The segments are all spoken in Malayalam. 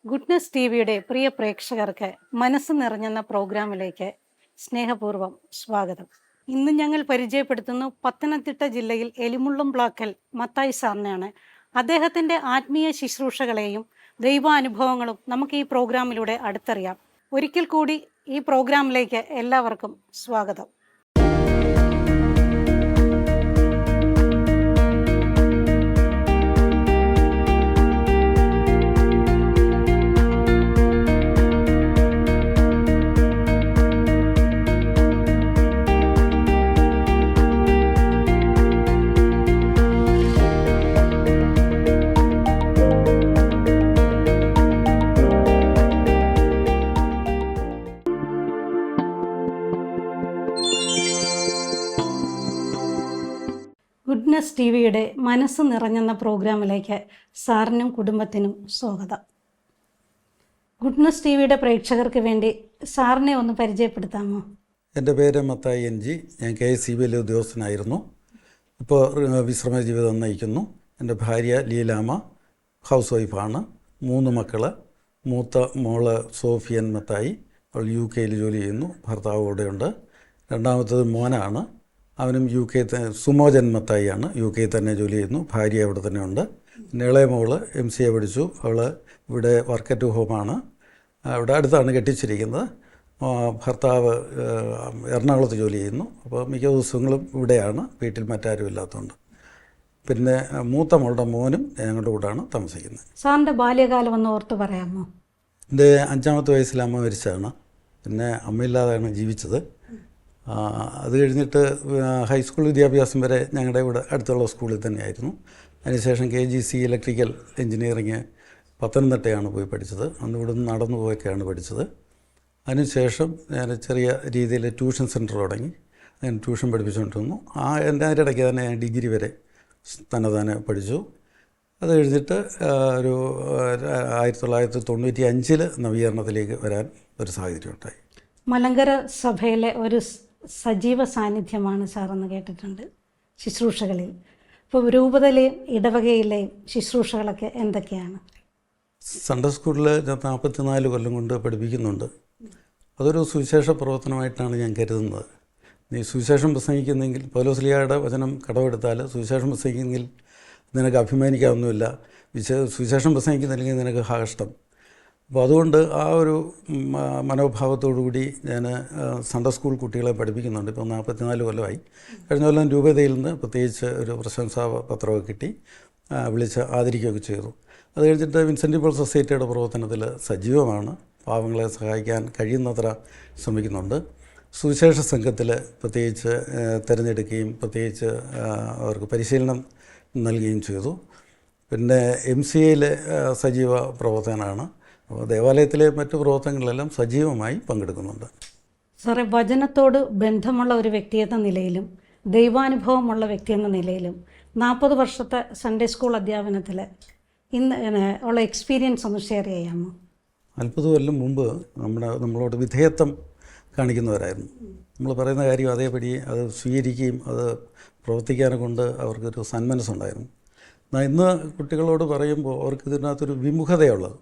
ഗുഡ്നസ് ടിവിയുടെ പ്രിയ പ്രേക്ഷകർക്ക് മനസ്സ് നിറഞ്ഞെന്ന പ്രോഗ്രാമിലേക്ക് സ്നേഹപൂർവ്വം സ്വാഗതം. ഇന്ന് ഞങ്ങൾ പരിചയപ്പെടുത്തുന്നു പത്തനംതിട്ട ജില്ലയിൽ എലിമുള്ളം ബ്ലോക്കിൽ മത്തായി സാറിനെയാണ്. അദ്ദേഹത്തിൻ്റെ ആത്മീയ ശുശ്രൂഷകളെയും ദൈവാനുഭവങ്ങളും നമുക്ക് ഈ പ്രോഗ്രാമിലൂടെ അടുത്തറിയാം. ഒരിക്കൽ കൂടി ഈ പ്രോഗ്രാമിലേക്ക് എല്ലാവർക്കും സ്വാഗതം. ഗുഡ്നസ് ടിവിയുടെ മനസ്സ് നിറഞ്ഞെന്ന പ്രോഗ്രാമിലേക്ക് സാറിനും കുടുംബത്തിനും സ്വാഗതം. ഗുഡ്നസ് ടിവിയുടെ പ്രേക്ഷകർക്ക് വേണ്ടി സാറിനെ ഒന്ന് പരിചയപ്പെടുത്താമോ? എൻ്റെ പേര് മത്തായി NG. ഞാൻ KSEBയിൽ ഉദ്യോഗസ്ഥനായിരുന്നു. ഇപ്പോൾ വിശ്രമ ജീവിതം നയിക്കുന്നു. എൻ്റെ ഭാര്യ ലീലാമ്മ ഹൗസ് വൈഫാണ്. 3 മക്കൾ. മൂത്ത മോള് സോഫിയൻ മത്തായി, അവൾ UK ജോലി ചെയ്യുന്നു. ഭർത്താവ് കൂടെയുണ്ട്. രണ്ടാമത്തത് മോനാണ്. അവനും UK സുമോജൻ മത്തായിയാണ്. UK തന്നെ ജോലി ചെയ്യുന്നു. ഭാര്യ അവിടെ തന്നെ ഉണ്ട്. ഇളയ മോള് MCA പഠിച്ചു. അവൾ ഇവിടെ വർക്ക് അറ്റ് ഹോമാണ്. അവിടെ അടുത്താണ് കെട്ടിച്ചിരിക്കുന്നത്. ഭർത്താവ് എറണാകുളത്ത് ജോലി ചെയ്യുന്നു. അപ്പോൾ മിക്ക ദിവസങ്ങളും ഇവിടെയാണ്, വീട്ടിൽ മറ്റാരും ഇല്ലാത്തതുകൊണ്ട്. പിന്നെ മൂത്ത മോളുടെ മോനും ഞങ്ങളുടെ കൂടെയാണ് താമസിക്കുന്നത്. സാറിൻ്റെ ബാല്യകാലം ഒന്ന് ഓർത്ത് പറയാമോ? എൻ്റെ 5ാമത്തെ വയസ്സിൽ അമ്മ മരിച്ചതാണ്. പിന്നെ അമ്മയില്ലാതെയാണ് ജീവിച്ചത്. അത് കഴിഞ്ഞിട്ട് ഹൈസ്കൂൾ വിദ്യാഭ്യാസം വരെ ഞങ്ങളുടെ ഇവിടെ അടുത്തുള്ള സ്കൂളിൽ തന്നെയായിരുന്നു. അതിനുശേഷം KGC ഇലക്ട്രിക്കൽ എഞ്ചിനീയറിങ് പത്തനംതിട്ടയാണ് പോയി പഠിച്ചത്. അന്ന് ഇവിടെ നിന്ന് നടന്നു പോയൊക്കെയാണ് പഠിച്ചത്. അതിനുശേഷം ഞാൻ ചെറിയ രീതിയിൽ ട്യൂഷൻ സെൻറ്റർ തുടങ്ങി. ഞാൻ ട്യൂഷൻ പഠിപ്പിച്ചുകൊണ്ടിരുന്നു. അതിൻ്റെ ഇടയ്ക്ക് തന്നെ ഞാൻ ഡിഗ്രി വരെ തന്നെ പഠിച്ചു. അത് കഴിഞ്ഞിട്ട് ഒരു 1995 നവീകരണത്തിലേക്ക് വരാൻ ഒരു സാഹചര്യം ഉണ്ടായി. മലങ്കര സഭയിലെ ഒരു സജീവ സാന്നിധ്യമാണ് സാറെന്ന് കേട്ടിട്ടുണ്ട് ശുശ്രൂഷകളിൽ. ഇപ്പോൾ രൂപതയിലെയും ഇടവകയിലെയും ശുശ്രൂഷകളൊക്കെ എന്തൊക്കെയാണ്? സൺഡേ സ്കൂളിൽ ഞാൻ 44 കൊല്ലം കൊണ്ട് പഠിപ്പിക്കുന്നുണ്ട്. അതൊരു സുവിശേഷ പ്രവർത്തനമായിട്ടാണ് ഞാൻ കരുതുന്നത്. നീ സുവിശേഷം പ്രസംഗിക്കുന്നെങ്കിൽ, പൗലോസ്ലീഹയുടെ വചനം കടമെടുത്താൽ, സുവിശേഷം പ്രസംഗിക്കുന്നെങ്കിൽ നിനക്ക് അഭിമാനിക്കാവുന്നില്ല, സുവിശേഷം പ്രസംഗിക്കുന്നില്ലെങ്കിൽ നിനക്ക് കഷ്ടം. അപ്പോൾ അതുകൊണ്ട് ആ ഒരു മനോഭാവത്തോടു കൂടി ഞാൻ സൺഡേ സ്കൂൾ കുട്ടികളെ പഠിപ്പിക്കുന്നുണ്ട്. ഇപ്പോൾ 44 കൊല്ലമായി. കഴിഞ്ഞ കൊല്ലം രൂപതയിൽ നിന്ന് പ്രത്യേകിച്ച് ഒരു പ്രശംസാ പത്രമൊക്കെ കിട്ടി, വിളിച്ച് ആദരിക്കുകയൊക്കെ ചെയ്തു. അത് കഴിഞ്ഞിട്ട് വിൻസെൻ്റ് പോൾ സൊസൈറ്റിയുടെ പ്രവർത്തനത്തിൽ സജീവമാണ്. പാവങ്ങളെ സഹായിക്കാൻ കഴിയുന്നത്ര ശ്രമിക്കുന്നുണ്ട്. സുവിശേഷ സംഘത്തിൽ പ്രത്യേകിച്ച് തിരഞ്ഞെടുക്കുകയും പ്രത്യേകിച്ച് അവർക്ക് പരിശീലനം നൽകുകയും ചെയ്തു. പിന്നെ MCAയിലെ സജീവ പ്രവർത്തനമാണ്. അപ്പോൾ ദേവാലയത്തിലെ മറ്റു പ്രവർത്തനങ്ങളിലെല്ലാം സജീവമായി പങ്കെടുക്കുന്നുണ്ട്. സാറേ, വചനത്തോട് ബന്ധമുള്ള ഒരു വ്യക്തിയെന്ന നിലയിലും ദൈവാനുഭവമുള്ള വ്യക്തിയെന്ന നിലയിലും 40 വർഷത്തെ സൺഡേ സ്കൂൾ അധ്യാപനത്തിൽ ഇന്ന് ഉള്ള എക്സ്പീരിയൻസ് ഒന്ന് ഷെയർ ചെയ്യാമോ? 40 കൊല്ലം മുമ്പ് നമ്മളോട് വിധേയത്വം കാണിക്കുന്നവരായിരുന്നു. നമ്മൾ പറയുന്ന കാര്യം അതേപടി അത് സ്വീകരിക്കുകയും അത് പ്രവർത്തിക്കാനെ കൊണ്ട് അവർക്കൊരു സന്മനസ്സുണ്ടായിരുന്നു. ഇന്ന് കുട്ടികളോട് പറയുമ്പോൾ അവർക്ക് ഇതിനകത്തൊരു വിമുഖതയുള്ളത്.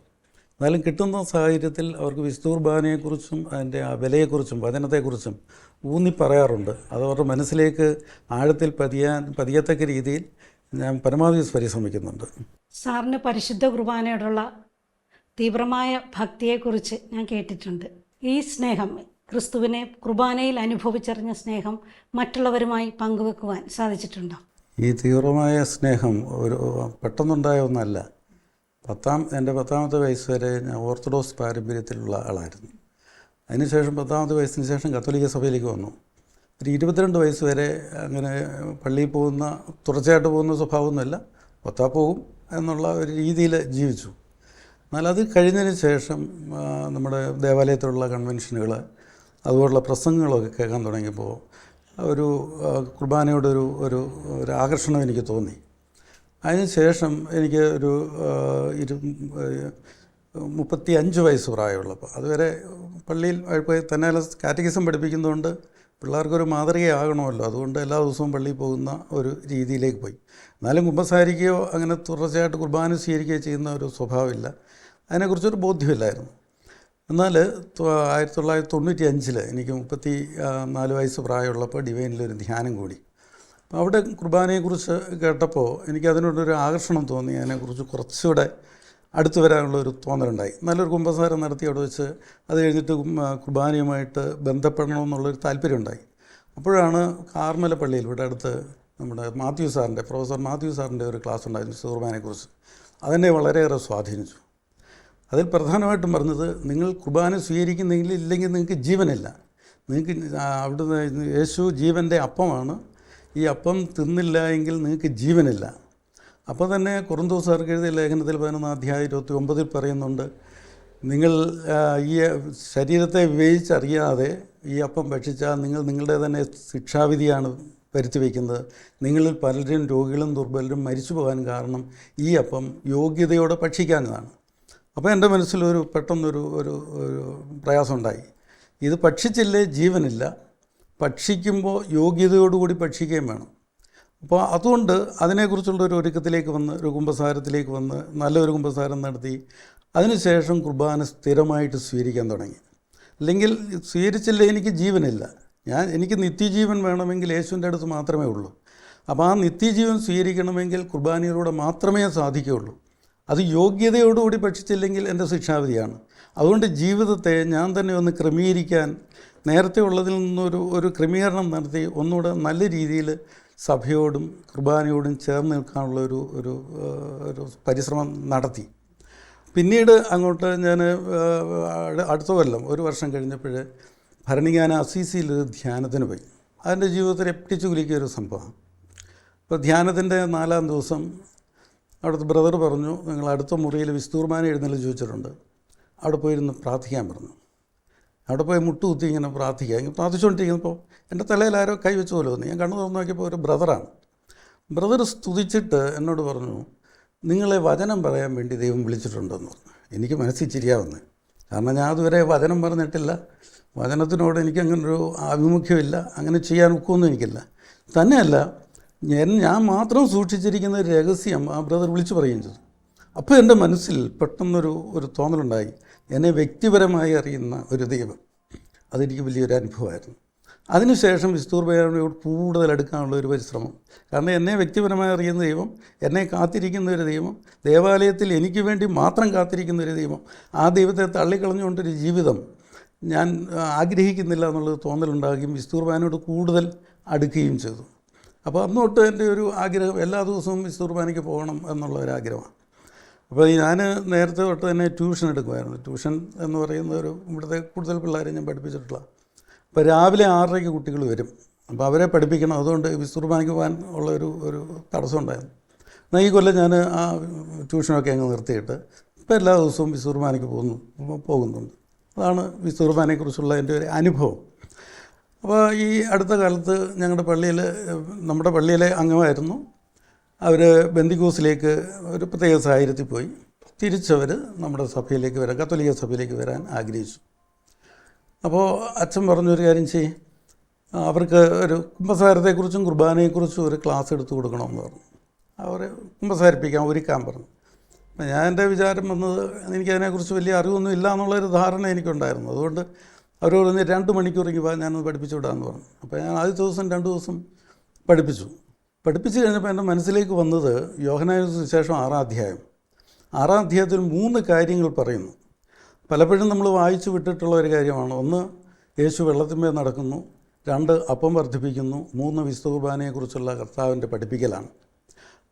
എന്നാലും കിട്ടുന്ന സാഹചര്യത്തിൽ അവർക്ക് വിശുദ്ധ കുർബാനയെക്കുറിച്ചും അതിൻ്റെ ആ വിലയെക്കുറിച്ചും വചനത്തെക്കുറിച്ചും ഊന്നി പറയാറുണ്ട്. അത് അവരുടെ മനസ്സിലേക്ക് ആഴത്തിൽ പതിയത്തക്ക രീതിയിൽ ഞാൻ പരമാവധി പരിശ്രമിക്കുന്നുണ്ട്. സാറിന് പരിശുദ്ധ കുർബാനയോടുള്ള തീവ്രമായ ഭക്തിയെക്കുറിച്ച് ഞാൻ കേട്ടിട്ടുണ്ട്. ഈ സ്നേഹം, ക്രിസ്തുവിനെ കുർബാനയിൽ അനുഭവിച്ചറിഞ്ഞ സ്നേഹം മറ്റുള്ളവരുമായി പങ്കുവെക്കുവാൻ സാധിച്ചിട്ടുണ്ടോ? ഈ തീവ്രമായ സ്നേഹം ഒരു പെട്ടെന്നുണ്ടായ ഒന്നല്ല. എൻ്റെ 10ാമത്തെ വയസ്സ് വരെ ഞാൻ ഓർത്തഡോക്സ് പാരമ്പര്യത്തിലുള്ള ആളായിരുന്നു. അതിനുശേഷം 10ാമത്തെ വയസ്സിന് ശേഷം കത്തോലിക്ക സഭയിലേക്ക് വന്നു. ഒരു 22 വയസ്സ് വരെ അങ്ങനെ പള്ളിയിൽ തുടർച്ചയായിട്ട് പോകുന്ന സ്വഭാവമൊന്നുമല്ല, പോകും എന്നുള്ള ഒരു രീതിയിൽ ജീവിച്ചു. എന്നാൽ അത് കഴിഞ്ഞതിന് ശേഷം നമ്മുടെ ദേവാലയത്തിലുള്ള കൺവെൻഷനുകൾ അതുപോലുള്ള പ്രസംഗങ്ങളൊക്കെ കേൾക്കാൻ തുടങ്ങിയപ്പോൾ ഒരു കുർബാനയോടൊരു ഒരു ആകർഷണം എനിക്ക് തോന്നി. അതിനുശേഷം എനിക്ക് ഒരു 35 വയസ്സ് പ്രായമുള്ളപ്പോൾ, അതുവരെ പള്ളിയിൽ തന്നെ കാറ്റഗിസം പഠിപ്പിക്കുന്നതുകൊണ്ട് പിള്ളേർക്കൊരു മാതൃകയാകണമല്ലോ. അതുകൊണ്ട് എല്ലാ ദിവസവും പള്ളിയിൽ പോകുന്ന ഒരു രീതിയിലേക്ക് പോയി. എന്നാലും കുമ്പസാരിക്കുകയോ അങ്ങനെ തുടർച്ചയായിട്ട് കുർബാന സ്വീകരിക്കുകയോ ചെയ്യുന്ന ഒരു സ്വഭാവമില്ല. അതിനെക്കുറിച്ചൊരു ബോധ്യമില്ലായിരുന്നു. എന്നാൽ 1995 എനിക്ക് 34 വയസ്സ് പ്രായമുള്ളപ്പോൾ ഡിവൈനിലൊരു ധ്യാനം കൂടി. അപ്പോൾ അവിടെ കുർബാനയെക്കുറിച്ച് കേട്ടപ്പോൾ എനിക്കതിനോടൊരു ആകർഷണം തോന്നി. അതിനെക്കുറിച്ച് കുറച്ചുകൂടെ അടുത്ത് വരാനുള്ള ഒരു തോന്നലുണ്ടായി. നല്ലൊരു കുമ്പസാരം നടത്തി അവിടെ വെച്ച് അത് കഴിഞ്ഞിട്ട് കുർബാനയുമായിട്ട് ബന്ധപ്പെടണമെന്നുള്ളൊരു താല്പര്യമുണ്ടായി. അപ്പോഴാണ് കാർമല പള്ളിയിൽ ഇവിടെ അടുത്ത് നമ്മുടെ പ്രൊഫസർ മാത്യു സാറിൻ്റെ ഒരു ക്ലാസ് ഉണ്ടായിരുന്നു കുർബാനയെക്കുറിച്ച്. അതെന്നെ വളരെയേറെ സ്വാധീനിച്ചു. അതിൽ പ്രധാനമായിട്ടും പറഞ്ഞത്, നിങ്ങൾ കുർബാന സ്വീകരിക്കുന്നെങ്കിൽ ഇല്ലെങ്കിൽ നിങ്ങൾക്ക് ജീവനില്ല. നിങ്ങൾക്ക് അവിടുന്ന് യേശു ജീവൻ്റെ അപ്പമാണ്. ഈ അപ്പം തിന്നില്ല എങ്കിൽ നിങ്ങൾക്ക് ജീവനില്ല. അപ്പോൾ തന്നെ കൊറിന്തോസുകാർക്ക് എഴുതിയ ലേഖനത്തിൽ 11-29 പറയുന്നുണ്ട്, നിങ്ങൾ ഈ ശരീരത്തെ വിവേചിച്ചറിയാതെ ഈ അപ്പം ഭക്ഷിച്ചാൽ നിങ്ങൾ നിങ്ങളുടെ തന്നെ ശിക്ഷാവിധിയാണ് വരുത്തി വയ്ക്കുന്നത്. നിങ്ങളിൽ പലരും രോഗികളും ദുർബലരും മരിച്ചു പോകാൻ കാരണം ഈ അപ്പം യോഗ്യതയോടെ ഭക്ഷിക്കാഞ്ഞതാണ്. അപ്പോൾ എൻ്റെ മനസ്സിലൊരു പെട്ടെന്നൊരു ഒരു പ്രയാസമുണ്ടായി. ഇത് ഭക്ഷിച്ചില്ലേ ജീവനില്ല, ഭക്ഷിക്കുമ്പോൾ യോഗ്യതയോടുകൂടി ഭക്ഷിക്കുകയും വേണം. അപ്പോൾ അതുകൊണ്ട് അതിനെക്കുറിച്ചുള്ളൊരു ഒരുക്കത്തിലേക്ക് വന്ന് ഒരു കുമ്പസാരത്തിലേക്ക് വന്ന് നല്ലൊരു കുമ്പസാരം നടത്തി അതിനുശേഷം കുർബാന സ്ഥിരമായിട്ട് സ്വീകരിക്കാൻ തുടങ്ങി. അല്ലെങ്കിൽ സ്വീകരിച്ചില്ലേ എനിക്ക് ജീവനില്ല. എനിക്ക് നിത്യജീവൻ വേണമെങ്കിൽ യേശുവിൻ്റെ അടുത്ത് മാത്രമേ ഉള്ളൂ. അപ്പോൾ ആ നിത്യജീവൻ സ്വീകരിക്കണമെങ്കിൽ കുർബാനയിലൂടെ മാത്രമേ സാധിക്കുകയുള്ളൂ. അത് യോഗ്യതയോടുകൂടി ഭക്ഷിച്ചില്ലെങ്കിൽ എൻ്റെ ശിക്ഷാവിധിയാണ്. അതുകൊണ്ട് ജീവിതത്തെ ഞാൻ തന്നെ ഒന്ന് ക്രമീകരിക്കാൻ, നേരത്തെ ഉള്ളതിൽ നിന്നൊരു ക്രമീകരണം നടത്തി ഒന്നുകൂടെ നല്ല രീതിയിൽ സഭയോടും കുർബാനയോടും ചേർന്ന് നിൽക്കാനുള്ള ഒരു പരിശ്രമം നടത്തി. പിന്നീട് അങ്ങോട്ട് ഞാൻ അടുത്ത കൊല്ലം 1 വർഷം കഴിഞ്ഞപ്പോൾ ഭരണിക്കാന അസീസിയിലൊരു ധ്യാനത്തിന് പോയി. അതിൻ്റെ ജീവിതത്തിൽ എപ്പിടിച്ചു കുലിക്കിയൊരു സംഭവം. അപ്പോൾ ധ്യാനത്തിൻ്റെ 4-ാം ദിവസം അവിടുത്തെ ബ്രദർ പറഞ്ഞു, നിങ്ങൾ അടുത്ത മുറിയിൽ വിസ്തുർബാന എഴുന്നേൽച്ച് ചോദിച്ചിട്ടുണ്ട്, അവിടെ പോയിരുന്ന് പ്രാർത്ഥിക്കാൻ പറഞ്ഞു. അവിടെ പോയി മുട്ടുകുത്തി ഇങ്ങനെ പ്രാർത്ഥിച്ചുകൊണ്ടിരിക്കുന്നപ്പോൾ എൻ്റെ തലയിൽ ആരോ കൈവച്ച് പോലെ തോന്നി. ഞാൻ കണ്ണു തുറന്ന് നോക്കിയപ്പോൾ ഒരു ബ്രദറാണ്. ബ്രദർ സ്തുതിച്ചിട്ട് എന്നോട് പറഞ്ഞു, നിങ്ങളെ വചനം പറയാൻ വേണ്ടി ദൈവം വിളിച്ചിട്ടുണ്ടെന്ന് പറഞ്ഞു. എനിക്ക് മനസ്സിൽ ചിരിയാവുന്നത്, കാരണം ഞാൻ അതുവരെ വചനം പറഞ്ഞിട്ടില്ല, വചനത്തിനോട് എനിക്കങ്ങനൊരു ആഭിമുഖ്യമില്ല, അങ്ങനെ ചെയ്യാൻ ഒക്കുമൊന്നും എനിക്കില്ല. തന്നെയല്ല, ഞാൻ മാത്രം സൂക്ഷിച്ചിരിക്കുന്ന ഒരു രഹസ്യം ആ ബ്രദർ വിളിച്ചു പറയുകയും ചെയ്തു. അപ്പോൾ എൻ്റെ മനസ്സിൽ പെട്ടെന്നൊരു തോന്നലുണ്ടായി, എന്നെ വ്യക്തിപരമായി അറിയുന്ന ഒരു ദൈവം. അതെനിക്ക് വലിയൊരു അനുഭവമായിരുന്നു. അതിനുശേഷം വിസ്തുർബാനയോട് കൂടുതൽ അടുക്കാനുള്ള ഒരു പരിശ്രമം. കാരണം എന്നെ വ്യക്തിപരമായി അറിയുന്ന ദൈവം, എന്നെ കാത്തിരിക്കുന്ന ഒരു ദൈവം, ദേവാലയത്തിൽ എനിക്ക് വേണ്ടി മാത്രം കാത്തിരിക്കുന്ന ഒരു ദൈവം, ആ ദൈവത്തെ തള്ളിക്കളഞ്ഞുകൊണ്ടൊരു ജീവിതം ഞാൻ ആഗ്രഹിക്കുന്നില്ല എന്നുള്ളത് തോന്നലുണ്ടാകുകയും വിസ്തുർബാനയോട് കൂടുതൽ അടുക്കുകയും ചെയ്തു. അപ്പോൾ അന്ന് തൊട്ട് എൻ്റെ ഒരു ആഗ്രഹം എല്ലാ ദിവസവും വിസ്തുർബാനയ്ക്ക് പോകണം എന്നുള്ള ഒരാഗ്രഹമാണ്. അപ്പോൾ ഞാൻ നേരത്തെ തൊട്ട് തന്നെ ട്യൂഷൻ എടുക്കുമായിരുന്നു. ട്യൂഷൻ എന്ന് പറയുന്ന ഇവിടുത്തെ കൂടുതൽ പിള്ളേരെ ഞാൻ പഠിപ്പിച്ചിട്ടുള്ള. അപ്പോൾ രാവിലെ 6:30 കുട്ടികൾ വരും. അപ്പോൾ അവരെ പഠിപ്പിക്കണം. അതുകൊണ്ട് വിസ്തുർബാനയ്ക്ക് പോകാൻ ഉള്ള ഒരു തടസ്സം ഉണ്ടായിരുന്നു. എന്നാൽ ഈ കൊല്ലം ഞാൻ ആ ട്യൂഷനൊക്കെ അങ്ങ് നിർത്തിയിട്ട് ഇപ്പോൾ എല്ലാ ദിവസവും വിസ്തുർബാനയ്ക്ക് പോകുന്നുണ്ട്. അതാണ് വിസ്തുർബാനയെക്കുറിച്ചുള്ള എൻ്റെ ഒരു അനുഭവം. അപ്പോൾ ഈ അടുത്ത കാലത്ത് നമ്മുടെ പള്ളിയിലെ അംഗമായിരുന്നു. അവർ ബന്ദിക്കോസിലേക്ക് ഒരു പ്രത്യേക സാഹചര്യത്തിൽ പോയി. തിരിച്ചവർ നമ്മുടെ സഭയിലേക്ക് കത്തോലിക്ക സഭയിലേക്ക് വരാൻ ആഗ്രഹിച്ചു. അപ്പോൾ അച്ഛൻ പറഞ്ഞൊരു കാര്യം ചെയ്യും, അവർക്ക് ഒരു കുമ്പസാരത്തെക്കുറിച്ചും കുർബാനയെക്കുറിച്ചും ഒരു ക്ലാസ് എടുത്തു കൊടുക്കണമെന്ന് പറഞ്ഞു. അവരെ ഒരുക്കാൻ പറഞ്ഞു. അപ്പം ഞാൻ എൻ്റെ വിചാരം വന്നത്, എനിക്കതിനെക്കുറിച്ച് വലിയ അറിവൊന്നും ഇല്ല എന്നുള്ളൊരു ധാരണ എനിക്കുണ്ടായിരുന്നു. അതുകൊണ്ട് അവരോട് 2 മണിക്കൂറെങ്കിൽ ഞാനൊന്ന് പഠിപ്പിച്ചു വിടാമെന്ന് പറഞ്ഞു. അപ്പോൾ ഞാൻ ആദ്യത്തെ ദിവസം 2 ദിവസം പഠിപ്പിച്ചു കഴിഞ്ഞപ്പോൾ എൻ്റെ മനസ്സിലേക്ക് വന്നത് യോഹന്നാന്റെ സുവിശേഷം 6-ാം അധ്യായം. 6-ാം അധ്യായത്തിൽ 3 കാര്യങ്ങൾ പറയുന്നു. പലപ്പോഴും നമ്മൾ വായിച്ചു വിട്ടിട്ടുള്ള ഒരു കാര്യമാണ്. 1, യേശു വെള്ളത്തിന്മേൽ നടക്കുന്നു. 2, അപ്പം വർദ്ധിപ്പിക്കുന്നു. 3, വിശുദ്ധ കുർബാനയെക്കുറിച്ചുള്ള കർത്താവിൻ്റെ പഠിപ്പിക്കലാണ്.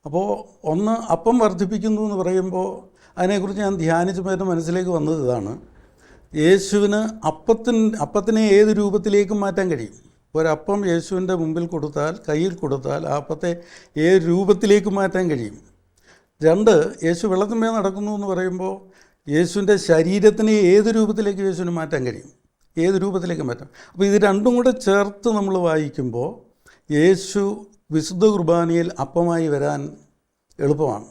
അപ്പോൾ 1, അപ്പം വർദ്ധിപ്പിക്കുന്നു എന്ന് പറയുമ്പോൾ അതിനെക്കുറിച്ച് ഞാൻ ധ്യാനിച്ചപ്പോൾ എൻ്റെ മനസ്സിലേക്ക് വന്നത് ഇതാണ്. യേശുവിന് അപ്പത്തിനെ ഏത് രൂപത്തിലേക്കും മാറ്റാൻ കഴിയും. ഒരപ്പം യേശുവിൻ്റെ മുമ്പിൽ കയ്യിൽ കൊടുത്താൽ ആ അപ്പത്തെ ഏത് രൂപത്തിലേക്കും മാറ്റാൻ കഴിയും. 2, യേശു വെള്ളത്തിന്മേൽ നടക്കുന്നു എന്ന് പറയുമ്പോൾ യേശുവിൻ്റെ ശരീരത്തിനെ ഏത് രൂപത്തിലേക്ക് യേശുവിന് മാറ്റാൻ കഴിയും, ഏത് രൂപത്തിലേക്ക് മാറ്റാം. അപ്പോൾ ഇത് രണ്ടും കൂടെ ചേർത്ത് നമ്മൾ വായിക്കുമ്പോൾ യേശു വിശുദ്ധ കുർബാനയിൽ അപ്പമായി വരാൻ എളുപ്പമാണ്.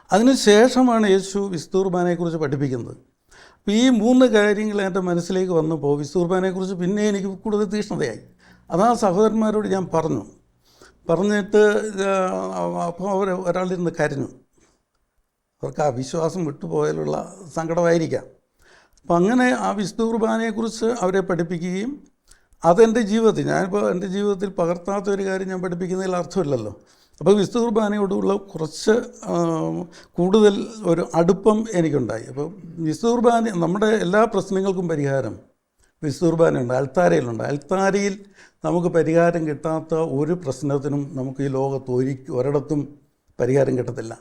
അതിനുശേഷമാണ് യേശു വിശുദ്ധ കുർബാനയെക്കുറിച്ച് പഠിപ്പിക്കുന്നത്. അപ്പോൾ ഈ 3 കാര്യങ്ങൾ എൻ്റെ മനസ്സിലേക്ക് വന്നപ്പോൾ വിശുദ്ധ കുർബാനയെക്കുറിച്ച് പിന്നെ എനിക്ക് കൂടുതൽ തീക്ഷ്ണതയായി. അതാ സഹോദരന്മാരോട് ഞാൻ പറഞ്ഞിട്ട് അപ്പോൾ ഒരാളിരുന്ന് കരഞ്ഞു. അവർക്ക് ആ വിശ്വാസം വിട്ടുപോയാലുള്ള സങ്കടമായിരിക്കാം. അപ്പം അങ്ങനെ ആ വിശുദ്ധ കുർബാനയെക്കുറിച്ച് അവരെ പഠിപ്പിക്കുകയും അതെൻ്റെ ജീവിതത്തിൽ, ഞാനിപ്പോൾ എൻ്റെ ജീവിതത്തിൽ പകർത്താത്ത ഒരു കാര്യം ഞാൻ പഠിപ്പിക്കുന്നതിൽ അർത്ഥമില്ലല്ലോ. അപ്പോൾ വിശുദ്ധ കുർബാനയോടുള്ള കുറച്ച് കൂടുതൽ ഒരു അടുപ്പം എനിക്കുണ്ടായി. അപ്പോൾ വിശുദ്ധ കുർബാന, നമ്മുടെ എല്ലാ പ്രശ്നങ്ങൾക്കും പരിഹാരം വിശുദ്ധ കുർബാനയുണ്ട്, അൾത്താരയിലുണ്ട്. അൾത്താരയിൽ നമുക്ക് പരിഹാരം കിട്ടാത്ത ഒരു പ്രശ്നത്തിനും നമുക്ക് ഈ ലോകത്ത് ഒരിടത്തും പരിഹാരം കിട്ടത്തില്ല.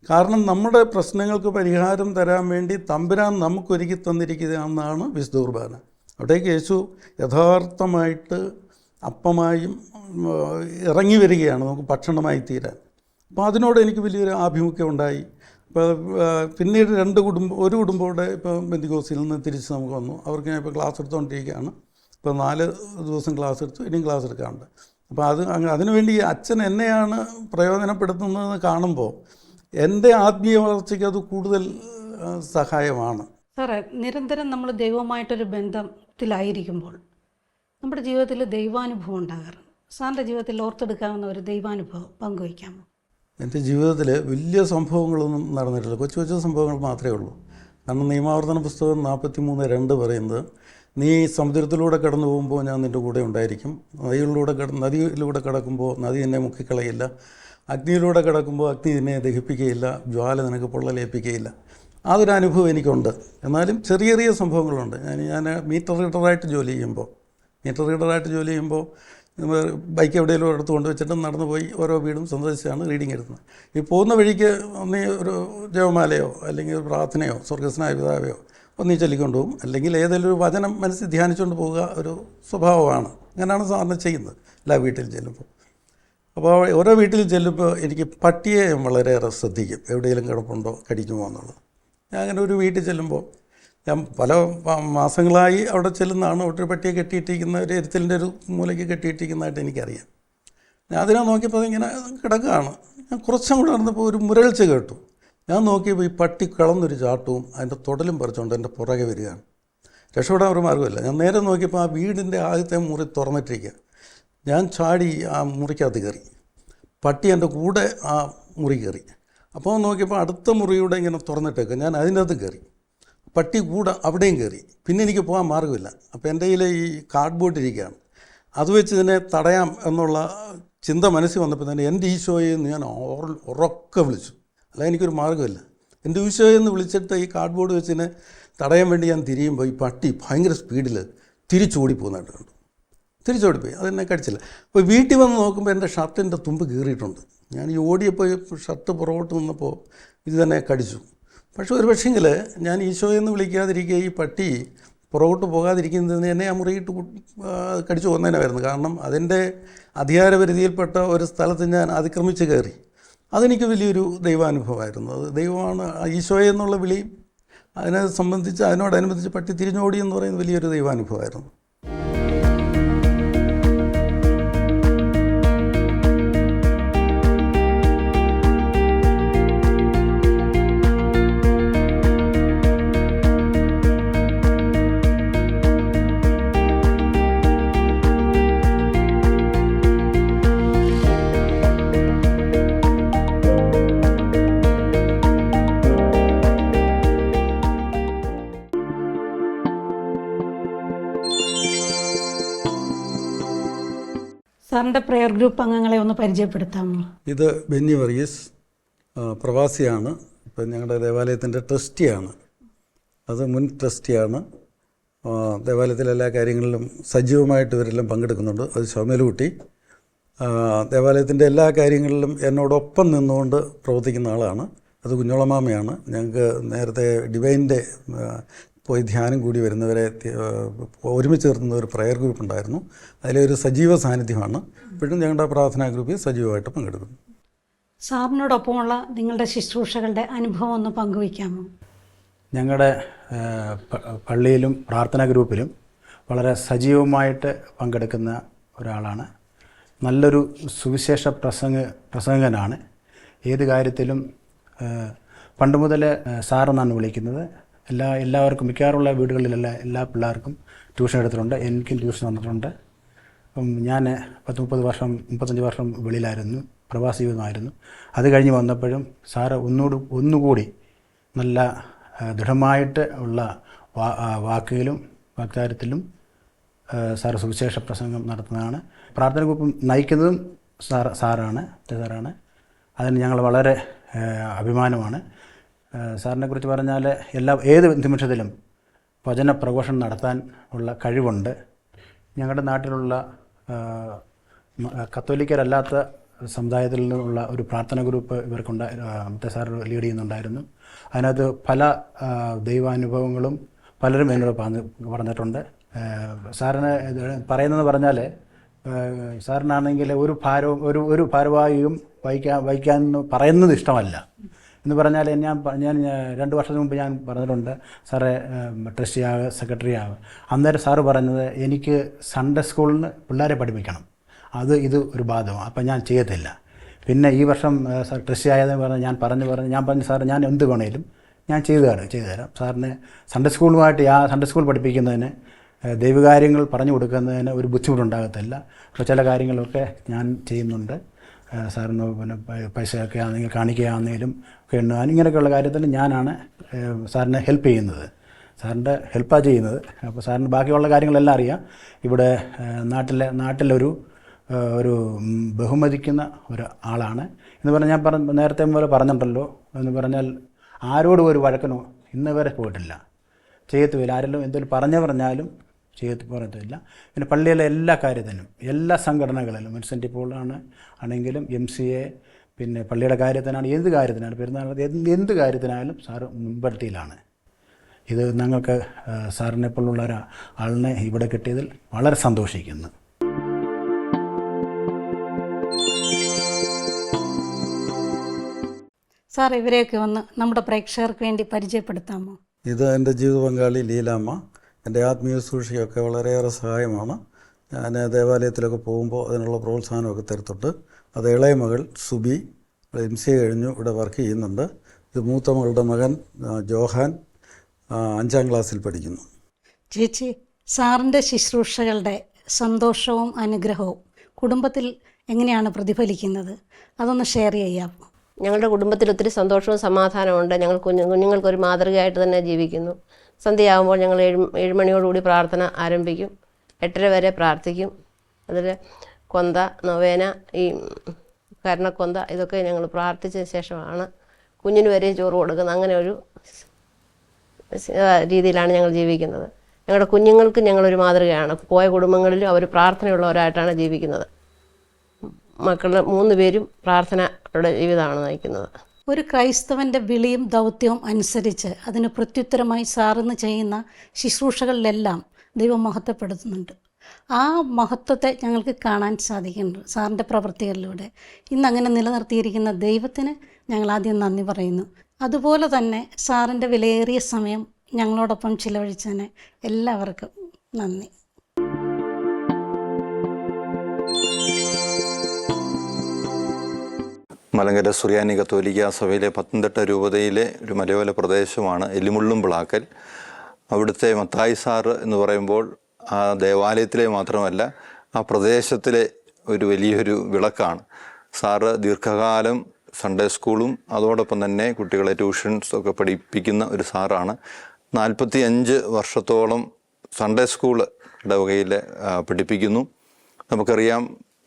കാരണം നമ്മുടെ പ്രശ്നങ്ങൾക്ക് പരിഹാരം തരാൻ വേണ്ടി തമ്പുരാൻ നമുക്കൊരുക്കി തന്നിരിക്കുകയാണെന്നാണ് വിശുദ്ധ കുർബാന. അവിടേക്ക് യേശു യഥാർത്ഥമായിട്ട് അപ്പമായും ഇറങ്ങി വരികയാണ് നമുക്ക് ഭക്ഷണമായി തീരാൻ. അപ്പോൾ അതിനോട് എനിക്ക് വലിയൊരു ആഭിമുഖ്യം ഉണ്ടായി. ഇപ്പോൾ പിന്നീട് ഒരു കുടുംബത്തോടെ ഇപ്പോൾ ബെന്തിക്കോസിൽ നിന്ന് തിരിച്ച് നമുക്ക് വന്നു. അവർക്ക് ഞാൻ ഇപ്പോൾ ക്ലാസ് എടുത്തുകൊണ്ടിരിക്കുകയാണ്. ഇപ്പോൾ 4 ദിവസം ക്ലാസ് എടുത്തു, ഇനിയും ക്ലാസ് എടുക്കാറുണ്ട്. അപ്പോൾ അതിനുവേണ്ടി അച്ഛൻ എന്നെയാണ് പ്രയോജനപ്പെടുത്തുന്നതെന്ന് കാണുമ്പോൾ എൻ്റെ ആത്മീയ വളർച്ചയ്ക്ക് അത് കൂടുതൽ സഹായമാണ്. സാറേ, നിരന്തരം നമ്മൾ ദൈവമായിട്ടൊരു ബന്ധത്തിലായിരിക്കുമ്പോൾ നമ്മുടെ ജീവിതത്തിൽ ദൈവാനുഭവം ഉണ്ടാകാറുണ്ട്. സാറിൻ്റെ ജീവിതത്തിൽ ഓർത്തെടുക്കാവുന്ന ഒരു ദൈവാനുഭവം പങ്കുവയ്ക്കാമോ? എൻ്റെ ജീവിതത്തിൽ വലിയ സംഭവങ്ങളൊന്നും നടന്നിട്ടില്ല, കൊച്ചു കൊച്ചു സംഭവങ്ങൾ മാത്രമേ ഉള്ളൂ. കാരണം നിയമാവർത്തന പുസ്തകം 43:2 പറയുന്നത്, നീ സമുദ്രത്തിലൂടെ കടന്നു പോകുമ്പോൾ ഞാൻ നിൻ്റെ കൂടെ ഉണ്ടായിരിക്കും, നദിയിലൂടെ കടക്കുമ്പോൾ നദി എന്നെ മുക്കിക്കളയില്ല, അഗ്നിയിലൂടെ കിടക്കുമ്പോൾ അഗ്നി നിന്നെ ദഹിപ്പിക്കുകയില്ല, ജ്വാല നിനക്ക് പൊള്ളലേൽപ്പിക്കുകയില്ല. അതൊരു അനുഭവം എനിക്കുണ്ട്. എന്നാലും ചെറിയ ചെറിയ സംഭവങ്ങളുണ്ട്. ഞാൻ മീറ്റർ റീഡറായിട്ട് ജോലി ചെയ്യുമ്പോൾ ബൈക്ക് എവിടെയെങ്കിലും എടുത്ത് കൊണ്ടുവച്ചിട്ട് നടന്നു പോയി ഓരോ വീടും സന്ദർശിച്ചാണ് റീഡിങ് എടുക്കുന്നത്. ഈ പോകുന്ന വഴിക്ക് ഒന്നീ ഒരു ജപമാലയോ അല്ലെങ്കിൽ ഒരു പ്രാർത്ഥനയോ സ്വർഗസ്നായ പിതാവയോ ഒന്നീ ചൊല്ലിക്കൊണ്ടുപോകും, അല്ലെങ്കിൽ ഏതെങ്കിലും ഒരു വചനം മനസ്സിൽ ധ്യാനിച്ചുകൊണ്ട് പോവുക ഒരു സ്വഭാവമാണ്. അങ്ങനെയാണ് സാധാരണ ചെയ്യുന്നത് എല്ലാ വീട്ടിൽ ചെല്ലുമ്പോൾ. അപ്പോൾ ഓരോ വീട്ടിൽ ചെല്ലുമ്പോൾ എനിക്ക് പട്ടിയെ വളരെയേറെ ശ്രദ്ധിക്കും, എവിടെയെങ്കിലും കിടപ്പുണ്ടോ കടിക്കുമോ എന്നുള്ളത്. ഞാൻ അങ്ങനെ ഒരു വീട്ടിൽ ചെല്ലുമ്പോൾ ഞാൻ പല മാസങ്ങളായി അവിടെ ചെല്ലുന്നതാണ്. ഒരു പട്ടിയെ കെട്ടിയിട്ടിരിക്കുന്ന ഒരു എരുത്തലിൻ്റെ ഒരു മൂലയ്ക്ക് കെട്ടിയിട്ടിരിക്കുന്നതായിട്ട് എനിക്കറിയാം. ഞാൻ അതിനെ നോക്കിയപ്പോൾ ഇങ്ങനെ കിടക്കുകയാണ്. ഞാൻ കുറച്ചും കൂടെ നടന്നപ്പോൾ ഒരു മുരൾച്ച കേട്ടു. ഞാൻ നോക്കിയപ്പോൾ ഈ പട്ടി കളന്നൊരു ചാട്ടവും അതിൻ്റെ തൊടലും പറിച്ചുകൊണ്ട് എൻ്റെ പുറകെ വരികയാണ്. രക്ഷപ്പെടാൻ ഒരു മാർഗ്ഗമില്ല. ഞാൻ നേരെ നോക്കിയപ്പോൾ ആ വീടിൻ്റെ ആദ്യത്തെ മുറി തുറന്നിട്ടിരിക്കുക. ഞാൻ ചാടി ആ മുറിക്കകത്ത് കയറി. പട്ടി എൻ്റെ കൂടെ ആ മുറി കയറി. അപ്പോൾ നോക്കിയപ്പോൾ അടുത്ത മുറിയൂടെ ഇങ്ങനെ തുറന്നിട്ടേക്കും. ഞാൻ അതിൻ്റെ അകത്ത് കയറി. പട്ടി കൂടെ അവിടെയും കയറി. പിന്നെ എനിക്ക് പോകാൻ മാർഗ്ഗമില്ല. അപ്പോൾ എൻ്റെ കയ്യിൽ ഈ കാർഡ്ബോർഡ് ഇരിക്കുകയാണ്. അത് വെച്ച് ഇതിനെ തടയാം എന്നുള്ള ചിന്ത മനസ്സിൽ വന്നപ്പോൾ തന്നെ എൻ്റെ ഈശോയെ എന്ന് ഞാൻ ഉറക്കെ വിളിച്ചു. അല്ല, എനിക്കൊരു മാർഗ്ഗമില്ല. എൻ്റെ ഈശോയെ എന്ന് വിളിച്ചിട്ട് ഈ കാർഡ്ബോർഡ് വെച്ചിനെ തടയാൻ വേണ്ടി ഞാൻ തിരിയുമ്പോൾ ഈ പട്ടി ഭയങ്കര സ്പീഡിൽ തിരിച്ചോടിപ്പോകുന്നതായിട്ട് കണ്ടു. തിരിച്ചോടിപ്പോയി, അതെന്നെ കടിച്ചില്ല. അപ്പോൾ വീട്ടിൽ വന്ന് നോക്കുമ്പോൾ എൻ്റെ ഷർട്ടിൻ്റെ തുമ്പ് കീറിയിട്ടുണ്ട്. ഞാൻ ഈ ഓടിയപ്പോൾ ഷർട്ട് പുറകോട്ട് നിന്നപ്പോൾ ഇത് തന്നെ കടിച്ചു. പക്ഷേ ഒരു പക്ഷേങ്കിൽ ഞാൻ ഈശോയെന്ന് വിളിക്കാതിരിക്കുക ഈ പട്ടി പുറകോട്ട് പോകാതിരിക്കുന്നതിന് എന്നെ ആ മുറിയിട്ട് കടിച്ചു കൊന്നതിനായിരുന്നു. കാരണം അതിൻ്റെ അധികാരപരിധിയിൽപ്പെട്ട ഒരു സ്ഥലത്ത് ഞാൻ അതിക്രമിച്ച് കയറി. അതെനിക്ക് വലിയൊരു ദൈവാനുഭവമായിരുന്നു. അത് ദൈവമാണ് ഈശോയെ എന്നുള്ള വിളി. അതിനെ സംബന്ധിച്ച് അതിനോടനുബന്ധിച്ച് പട്ടി തിരിഞ്ഞോടി എന്ന് പറയുന്നത് വലിയൊരു ദൈവാനുഭവമായിരുന്നു. സാറിൻ്റെ പ്രെയർ ഗ്രൂപ്പ് അംഗങ്ങളെ ഒന്ന് പരിചയപ്പെടുത്താമോ? ഇത് ബെന്നി വർഗീസ്, പ്രവാസിയാണ്. ഇപ്പം ഞങ്ങളുടെ ദേവാലയത്തിൻ്റെ ട്രസ്റ്റിയാണ്. അത് മുൻ ട്രസ്റ്റിയാണ്. ദേവാലയത്തിലെ എല്ലാ കാര്യങ്ങളിലും സജീവമായിട്ട് ഇവരെല്ലാം പങ്കെടുക്കുന്നുണ്ട്. അത് ശോമേലുകുട്ടി ദേവാലയത്തിൻ്റെ എല്ലാ കാര്യങ്ങളിലും എന്നോടൊപ്പം നിന്നുകൊണ്ട് പ്രവർത്തിക്കുന്ന ആളാണ്. അത് കുഞ്ഞോളമാമയാണ്. ഞങ്ങൾക്ക് നേരത്തെ ഡിവൈൻ്റെ പോയി ധ്യാനം കൂടി വരുന്നവരെ ഒരുമിച്ച് ചേർത്തുന്ന ഒരു പ്രെയർ ഗ്രൂപ്പ് ഉണ്ടായിരുന്നു. അതിലൊരു സജീവ സാന്നിധ്യമാണ്. ഇപ്പോഴും ഞങ്ങളുടെ പ്രാർത്ഥനാ ഗ്രൂപ്പിൽ സജീവമായിട്ട് പങ്കെടുക്കുന്നു. സാറിനോടൊപ്പമുള്ള നിങ്ങളുടെ ശുശ്രൂഷകളുടെ അനുഭവം ഒന്ന് പങ്കുവയ്ക്കാമോ? ഞങ്ങളുടെ പള്ളിയിലും പ്രാർത്ഥനാ ഗ്രൂപ്പിലും വളരെ സജീവമായിട്ട് പങ്കെടുക്കുന്ന ഒരാളാണ്. നല്ലൊരു സുവിശേഷ പ്രസംഗകനാണ്. ഏത് കാര്യത്തിലും പണ്ട് മുതൽ സാറെന്നാണ് വിളിക്കുന്നത്. എല്ലാവർക്കും മിക്കവാറുള്ള വീടുകളിലുള്ള എല്ലാ പിള്ളേർക്കും ട്യൂഷൻ എടുത്തിട്ടുണ്ട്. എനിക്കും ട്യൂഷൻ തന്നിട്ടുണ്ട്. ഞാൻ 35 വർഷം വെളിയിലായിരുന്നു. പ്രവാസ ജീവിതമായിരുന്നു. അത് കഴിഞ്ഞ് വന്നപ്പോഴും സാറ് ഒന്നുകൂടി നല്ല ദൃഢമായിട്ട് ഉള്ള വാക്കുകളും വാഗ്ദാനത്തിലും സാറ് സുവിശേഷ പ്രസംഗം നടത്തുന്നതാണ്. പ്രാർത്ഥന ഗ്രൂപ്പ് നയിക്കുന്നതും സാറാണ്. അതിന് ഞങ്ങൾ വളരെ അഭിമാനമാണ്. സാറിനെ കുറിച്ച് പറഞ്ഞാൽ ഏത് നിമിഷത്തിലും വചന പ്രഘോഷണം നടത്താൻ ഉള്ള കഴിവുണ്ട്. ഞങ്ങളുടെ നാട്ടിലുള്ള കത്തോലിക്കരല്ലാത്ത സമുദായത്തിൽ നിന്നുള്ള ഒരു പ്രാർത്ഥന ഗ്രൂപ്പ് സാർ ലീഡ് ചെയ്യുന്നുണ്ടായിരുന്നു. അതിനകത്ത് പല ദൈവാനുഭവങ്ങളും പലരും എന്നോട് പറഞ്ഞിട്ടുണ്ട്. സാറിന് പറയുന്നതെന്ന് പറഞ്ഞാൽ സാറിനാണെങ്കിൽ ഒരു ഭാരവാഹിയും വഹിക്കാൻ പറയുന്നത് ഇഷ്ടമല്ല എന്ന് പറഞ്ഞാൽ ഞാൻ 2 വർഷത്തിന് മുമ്പ് ഞാൻ പറഞ്ഞിട്ടുണ്ട്, സാറേ ട്രസ്റ്റി ആവുക, സെക്രട്ടറി ആവുക. അന്നേരം സാറ് പറഞ്ഞത് എനിക്ക് സൺഡേ സ്കൂളിന് പിള്ളേരെ പഠിപ്പിക്കണം, ഇത് ഒരു ബാധകമാണ്, അപ്പം ഞാൻ ചെയ്യത്തില്ല. പിന്നെ ഈ വർഷം സാർ ട്രസ്റ്റി ആയതെന്ന് പറഞ്ഞ് ഞാൻ പറഞ്ഞു സാറ് ഞാൻ എന്ത് വേണേലും ഞാൻ ചെയ്തു തരാം. സാറിന് സൺഡേ സ്കൂൾ പഠിപ്പിക്കുന്നതിന് ദൈവകാര്യങ്ങൾ പറഞ്ഞു കൊടുക്കുന്നതിന് ഒരു ബുദ്ധിമുട്ടുണ്ടാകത്തില്ല. അപ്പോൾ ചില കാര്യങ്ങളൊക്കെ ഞാൻ ചെയ്യുന്നുണ്ട്. സാറിന് പിന്നെ പൈസയൊക്കെ ആണെങ്കിൽ കാണിക്കുകയാണെങ്കിലും ഒക്കെ എണ്ണുവാൻ ഇങ്ങനെയൊക്കെയുള്ള കാര്യത്തിൽ ഞാനാണ് സാറിനെ ഹെൽപ്പ് ചെയ്യുന്നത്. സാറിൻ്റെ ഹെൽപ്പാണ് ചെയ്യുന്നത്. അപ്പോൾ സാറിന് ബാക്കിയുള്ള കാര്യങ്ങളെല്ലാം അറിയാം. ഇവിടെ നാട്ടിലൊരു ബഹുമതിക്കുന്ന ആളാണ് എന്ന് പറഞ്ഞാൽ ഞാൻ നേരത്തെ പോലെ പറഞ്ഞിട്ടുണ്ടല്ലോ എന്ന് പറഞ്ഞാൽ ആരോടും ഒരു വഴക്കനോ ഇന്ന് വരെ പോയിട്ടില്ല, ചെയ്യത്തുമില്ല. ആരെങ്കിലും എന്തെങ്കിലും പറഞ്ഞാലും പറയത്തില്ല. പിന്നെ പള്ളിയിലെ എല്ലാ കാര്യത്തിനും എല്ലാ സംഘടനകളിലും വിൻസെൻ്റ് പോൾ ആണെങ്കിലും MCA, പിന്നെ പള്ളിയുടെ കാര്യത്തിനാണ്, എന്ത് കാര്യത്തിനാണ്, പെരുന്നാൾ എന്ത് കാര്യത്തിനായാലും സാറ് മുൻപന്തിയിലാണ്. ഇത് ഞങ്ങൾക്ക് സാറിനെ പോലുള്ള ഒരാളിനെ ഇവിടെ കിട്ടിയതിൽ വളരെ സന്തോഷിക്കുന്നു. സാർ, ഇവരെയൊക്കെ ഒന്ന് നമ്മുടെ പ്രേക്ഷകർക്ക് വേണ്ടി പരിചയപ്പെടുത്താമോ? ഇത് എൻ്റെ ജീവിത പങ്കാളി ലീലാമ്മ. എൻ്റെ ആത്മീയ സൂക്ഷിയൊക്കെ വളരെയേറെ സഹായമാണ്. ഞാൻ ദേവാലയത്തിലൊക്കെ പോകുമ്പോൾ അതിനുള്ള പ്രോത്സാഹനമൊക്കെ തരത്തുണ്ട്. അത് ഇളയ മകൾ സുബി, MCA കഴിഞ്ഞു, ഇവിടെ വർക്ക് ചെയ്യുന്നുണ്ട്. ഇത് മൂത്ത മകളുടെ മകൻ ജോഹാൻ, 5ാം ക്ലാസ്സിൽ പഠിക്കുന്നു. ചേച്ചി, സാറിൻ്റെ ശുശ്രൂഷകളുടെ സന്തോഷവും അനുഗ്രഹവും കുടുംബത്തിൽ എങ്ങനെയാണ് പ്രതിഫലിക്കുന്നത്? അതൊന്ന് ഷെയർ ചെയ്യാമോ? ഞങ്ങളുടെ കുടുംബത്തിൽ ഒത്തിരി സന്തോഷവും സമാധാനമുണ്ട്. ഞങ്ങൾ കുഞ്ഞുങ്ങൾക്കൊരു മാതൃകയായിട്ട് തന്നെ ജീവിക്കുന്നു. സന്ധ്യയാകുമ്പോൾ ഞങ്ങൾ 7 മണിയോടുകൂടി പ്രാർത്ഥന ആരംഭിക്കും. 8:30 വരെ പ്രാർത്ഥിക്കും. അതിൽ കൊന്ത, നൊവേന, ഈ കരണക്കൊന്ത ഇതൊക്കെ ഞങ്ങൾ പ്രാർത്ഥിച്ചതിന് ശേഷമാണ് കുഞ്ഞിന് വരെയും ചോറ് കൊടുക്കുന്നത്. അങ്ങനെ ഒരു രീതിയിലാണ് ഞങ്ങൾ ജീവിക്കുന്നത്. ഞങ്ങളുടെ കുഞ്ഞുങ്ങൾക്ക് ഞങ്ങളൊരു മാതൃകയാണ്. പോയ കുടുംബങ്ങളിലും അവർ പ്രാർത്ഥനയുള്ളവരായിട്ടാണ് ജീവിക്കുന്നത്. മക്കൾ 3 പേരും പ്രാർത്ഥനയുടെ ജീവിതമാണ് നയിക്കുന്നത്. ഒരു ക്രൈസ്തവൻ്റെ വിളിയും ദൗത്യവും അനുസരിച്ച് അതിന് പ്രത്യുത്തരമായി സാറിന് ചെയ്യുന്ന ശുശ്രൂഷകളിലെല്ലാം ദൈവം മഹത്വപ്പെടുത്തുന്നുണ്ട്. ആ മഹത്വത്തെ ഞങ്ങൾക്ക് കാണാൻ സാധിക്കുന്നുണ്ട് സാറിൻ്റെ പ്രവൃത്തികളിലൂടെ. ഇന്നങ്ങനെ നിലനിർത്തിയിരിക്കുന്ന ദൈവത്തിന് ഞങ്ങൾ ആദ്യം നന്ദി പറയുന്നു. അതുപോലെ തന്നെ സാറിൻ്റെ വിലയേറിയ സമയം ഞങ്ങളോടൊപ്പം ചിലവഴിച്ചതിന് എല്ലാവർക്കും നന്ദി. മലങ്കര സുറിയാനി കത്തോലിക്ക സഭയിലെ പത്തനംതിട്ട രൂപതയിലെ ഒരു മലയോര പ്രദേശമാണ് എലിമുള്ളും പ്ലാക്കൽ. അവിടുത്തെ മത്തായി സാറ് എന്ന് പറയുമ്പോൾ ആ ദേവാലയത്തിലെ മാത്രമല്ല ആ പ്രദേശത്തിലെ ഒരു വലിയൊരു വിളക്കാണ്. സാറ് ദീർഘകാലം സൺഡേ സ്കൂളും അതോടൊപ്പം തന്നെ കുട്ടികളെ ട്യൂഷൻസ് ഒക്കെ പഠിപ്പിക്കുന്ന ഒരു സാറാണ്. 45 വർഷത്തോളം സൺഡേ സ്കൂൾ ഇടവകയിൽ പഠിപ്പിക്കുന്നു. നമുക്കറിയാം,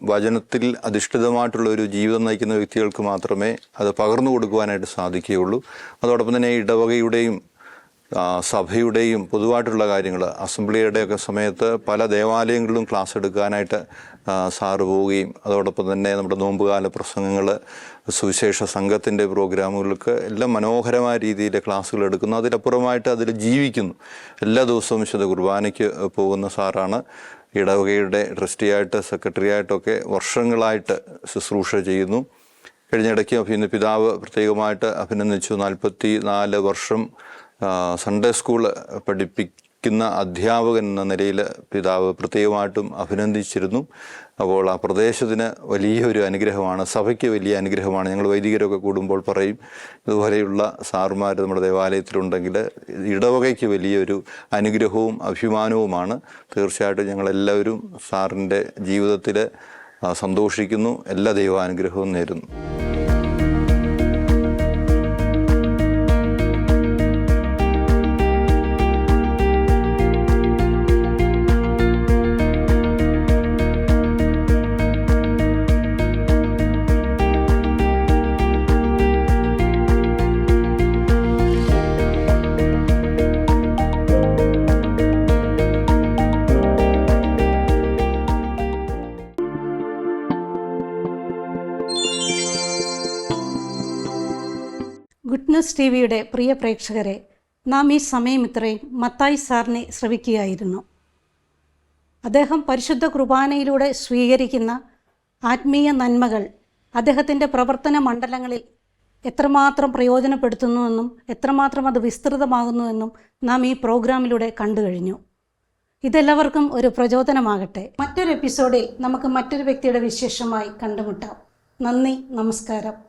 വചനത്തിൽ അധിഷ്ഠിതമായിട്ടുള്ള ഒരു ജീവിതം നയിക്കുന്ന വ്യക്തികൾക്ക് മാത്രമേ അത് പകർന്നു കൊടുക്കുവാനായിട്ട് സാധിക്കുകയുള്ളൂ. അതോടൊപ്പം തന്നെ ഇടവകയുടെയും സഭയുടെയും പൊതുവായിട്ടുള്ള കാര്യങ്ങൾ, അസംബ്ലിയുടെയൊക്കെ സമയത്ത് പല ദേവാലയങ്ങളിലും ക്ലാസ് എടുക്കാനായിട്ട് സാറ് പോവുകയും അതോടൊപ്പം തന്നെ നമ്മുടെ നോമ്പുകാല പ്രസംഗങ്ങൾ, സുവിശേഷ സംഘത്തിൻ്റെ പ്രോഗ്രാമുകൾക്ക് എല്ലാം മനോഹരമായ രീതിയിൽ ക്ലാസ്സുകൾ എടുക്കുന്നു. അതിലപ്പുറമായിട്ട് അതിൽ ജീവിക്കുന്നു. എല്ലാ ദിവസവും വിശുദ്ധ കുർബാനയ്ക്ക് പോകുന്ന സാറാണ്. ഇടവകയുടെ ട്രസ്റ്റിയായിട്ട് സെക്രട്ടറിയായിട്ടൊക്കെ വർഷങ്ങളായിട്ട് ശുശ്രൂഷ ചെയ്യുന്നു. കഴിഞ്ഞിടയ്ക്ക് പിതാവ് പ്രത്യേകമായിട്ട് അഭിനന്ദിച്ചു. 44 വർഷം സൺഡേ സ്കൂൾ പഠിപ്പിക്കുന്ന അധ്യാപകൻ എന്ന നിലയിൽ പിതാവ് പ്രത്യേകമായിട്ടും അഭിനന്ദിച്ചിരുന്നു. അപ്പോൾ ആ പ്രദേശത്തിന് വലിയൊരു അനുഗ്രഹമാണ്, സഭയ്ക്ക് വലിയ അനുഗ്രഹമാണ്. ഞങ്ങൾ വൈദികരൊക്കെ കൂടുമ്പോൾ പറയും, ഇതുപോലെയുള്ള സാറുമാർ നമ്മുടെ ദേവാലയത്തിലുണ്ടെങ്കിൽ ഇടവകയ്ക്ക് വലിയൊരു അനുഗ്രഹവും അഭിമാനവുമാണ്. തീർച്ചയായിട്ടും ഞങ്ങളെല്ലാവരും സാറിൻ്റെ ജീവിതത്തിൽ സന്തോഷിക്കുന്നു. എല്ലാ ദൈവാനുഗ്രഹവും നേരുന്നു. ഗുഡ്നസ് ടി വിയുടെ പ്രിയ പ്രേക്ഷകരെ, നാം ഈ സമയം ഇത്രയും മത്തായി സാറിനെ ശ്രവിക്കുകയായിരുന്നു. അദ്ദേഹം പരിശുദ്ധ കുർബാനയിലൂടെ സ്വീകരിക്കുന്ന ആത്മീയ നന്മകൾ അദ്ദേഹത്തിൻ്റെ പ്രവർത്തന മണ്ഡലങ്ങളിൽ എത്രമാത്രം പ്രയോജനപ്പെടുത്തുന്നുവെന്നും എത്രമാത്രം അത് വിസ്തൃതമാകുന്നുവെന്നും നാം ഈ പ്രോഗ്രാമിലൂടെ കണ്ടു കഴിഞ്ഞു. ഇതെല്ലാവർക്കും ഒരു പ്രചോദനമാകട്ടെ. മറ്റൊരു എപ്പിസോഡിൽ നമുക്ക് മറ്റൊരു വ്യക്തിയുടെ വിശേഷമായി കണ്ടുമുട്ടാം. നന്ദി, നമസ്കാരം.